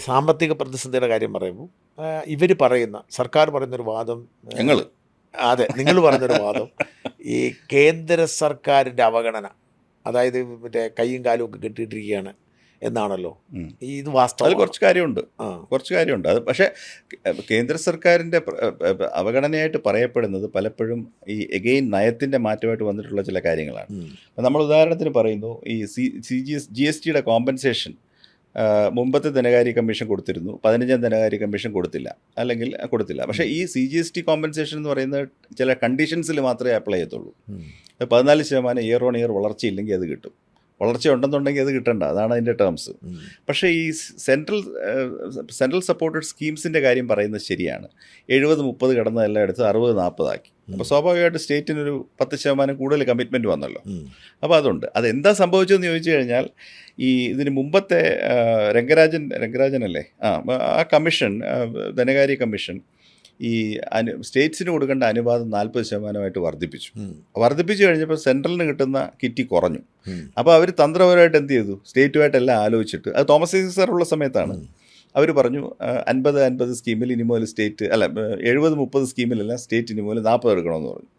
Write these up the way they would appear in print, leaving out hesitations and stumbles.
സാമ്പത്തിക പ്രതിസന്ധിയുടെ കാര്യം പറയുമ്പോൾ ഇവർ പറയുന്ന സർക്കാർ പറയുന്നൊരു വാദം, ഞങ്ങൾ അതെ നിങ്ങൾ പറയുന്നൊരു വാദം, ഈ കേന്ദ്ര സർക്കാരിൻ്റെ അവഗണന, അതായത് മറ്റേ കൈയും കാലും ഒക്കെ കെട്ടിയിട്ടിരിക്കുകയാണ് എന്നാണല്ലോ. ഇത് അതിൽ വാസ്തവം. കുറച്ച് കാര്യമുണ്ട്, ആ കുറച്ച് കാര്യമുണ്ട്. അത് പക്ഷേ കേന്ദ്ര സർക്കാരിൻ്റെ അവഗണനയായിട്ട് പറയപ്പെടുന്നത് പലപ്പോഴും ഈ എഗെയിൻ നയത്തിൻ്റെ മാറ്റമായിട്ട് വന്നിട്ടുള്ള ചില കാര്യങ്ങളാണ്. അപ്പം നമ്മൾ ഉദാഹരണത്തിന് പറയുന്നു, ഈ GSTയുടെ കോമ്പൻസേഷൻ മുമ്പത്തെ ധനകാര്യ കമ്മീഷൻ കൊടുത്തിരുന്നു, 15ാം ധനകാര്യ കമ്മീഷൻ കൊടുത്തില്ല, അല്ലെങ്കിൽ കൊടുത്തില്ല. പക്ഷേ ഈ CGST കോമ്പൻസേഷൻ എന്ന് പറയുന്നത് ചില കണ്ടീഷൻസിൽ മാത്രമേ അപ്ലൈ ചെയ്യത്തുള്ളൂ. 14% ഇയർ ഓൺ ഇയർ വളർച്ചയില്ലെങ്കിൽ അത് കിട്ടും, വളർച്ച ഉണ്ടെന്നുണ്ടെങ്കിൽ അത് കിട്ടണ്ട, അതാണ് അതിൻ്റെ ടേംസ്. പക്ഷേ ഈ സെൻട്രൽ സപ്പോർട്ടഡ് സ്കീംസിൻ്റെ കാര്യം പറയുന്നത് ശരിയാണ്. 70-30 കടന്നതെല്ലാം എടുത്ത് 60-40 ആക്കി. അപ്പോൾ സ്വാഭാവികമായിട്ട് സ്റ്റേറ്റിനൊരു 10% കൂടുതൽ കമ്മിറ്റ്മെൻറ്റ് വന്നല്ലോ. അപ്പോൾ അതുണ്ട്. അതെന്താ സംഭവിച്ചതെന്ന് ചോദിച്ചു കഴിഞ്ഞാൽ, ഈ ഇതിന് മുമ്പത്തെ രംഗരാജനല്ലേ ആ കമ്മീഷൻ, ധനകാര്യ കമ്മീഷൻ, ഈ സ്റ്റേറ്റ്സിന് കൊടുക്കേണ്ട അനുപാതം 40% വർദ്ധിപ്പിച്ചു കഴിഞ്ഞപ്പോൾ സെൻട്രലിന് കിട്ടുന്ന കിറ്റി കുറഞ്ഞു. അപ്പോൾ അവർ തന്ത്രപരമായിട്ട് എന്ത് ചെയ്തു, സ്റ്റേറ്റുമായിട്ടെല്ലാം ആലോചിച്ചിട്ട്, അത് തോമസ് ഐസക് ഉള്ള സമയത്താണ്, അവർ പറഞ്ഞു 50-50 സ്കീമിൽ ഇനി മുതൽ സ്റ്റേറ്റ്, അല്ല 70-30 സ്കീമിലെല്ലാം സ്റ്റേറ്റ് ഇനി മുതൽ 40 എടുക്കണമെന്ന് പറഞ്ഞു.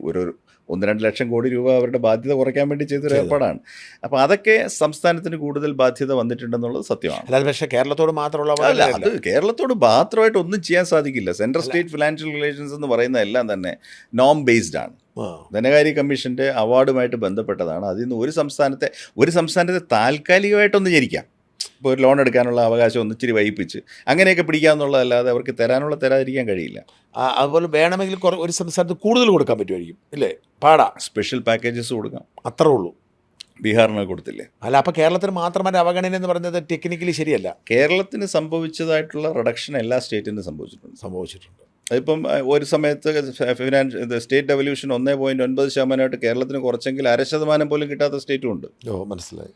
ഒരു 1-2 ലക്ഷം കോടി രൂപ അവരുടെ ബാധ്യത കുറയ്ക്കാൻ വേണ്ടി ചെയ്തൊരു ഏർപ്പാടാണ്. അപ്പോൾ അതൊക്കെ സംസ്ഥാനത്തിന് കൂടുതൽ ബാധ്യത വന്നിട്ടുണ്ടെന്നുള്ളത് സത്യമാണ്. അല്ലാതെ പക്ഷേ കേരളത്തോട് മാത്രമുള്ള അല്ല, അത് കേരളത്തോട് മാത്രമായിട്ട് ഒന്നും ചെയ്യാൻ സാധിക്കില്ല. സെൻട്രൽ സ്റ്റേറ്റ് ഫിനാൻഷ്യൽ റിലേഷൻസ് എന്ന് പറയുന്ന എല്ലാം തന്നെ നോം ബേസ്ഡ് ആണ്. ധനകാര്യ കമ്മീഷൻ്റെ അവാർഡുമായിട്ട് ബന്ധപ്പെട്ടതാണ്. അതിൽ നിന്ന് ഒരു സംസ്ഥാനത്തെ താൽക്കാലികമായിട്ടൊന്ന് ജനിക്കാം. ഇപ്പോൾ ഒരു ലോൺ എടുക്കാനുള്ള അവകാശം ഒന്ന് ഇച്ചിരി വൈകിപ്പിച്ച് അങ്ങനെയൊക്കെ പിടിക്കാമെന്നുള്ളതല്ലാതെ അവർക്ക് തരാതിരിക്കാൻ കഴിയില്ല. അതുപോലെ വേണമെങ്കിൽ ഒരു സംസ്ഥാനത്ത് കൂടുതൽ കൊടുക്കാൻ പറ്റുമായിരിക്കും, ഇല്ലേ? പാടാ സ്പെഷ്യൽ പാക്കേജസ് കൊടുക്കാം, അത്രേ ഉള്ളൂ. ബീഹാറിന് കൊടുത്തില്ലേ? അല്ല, അപ്പോൾ കേരളത്തിന് മാത്രമായിട്ട് അവഗണന എന്ന് പറയുന്നത് ടെക്നിക്കലി ശരിയല്ല. കേരളത്തിന് സംഭവിച്ചതായിട്ടുള്ള റിഡക്ഷൻ എല്ലാ സ്റ്റേറ്റിനും സംഭവിച്ചിട്ടുണ്ട്. അതിപ്പം ഒരു സമയത്ത് സ്റ്റേറ്റ് ഡെവല്യൂഷൻ 1.9% കേരളത്തിന് കുറച്ചെങ്കിൽ 0.5% പോലും കിട്ടാത്ത സ്റ്റേറ്റും ഉണ്ട്. മനസ്സിലായി.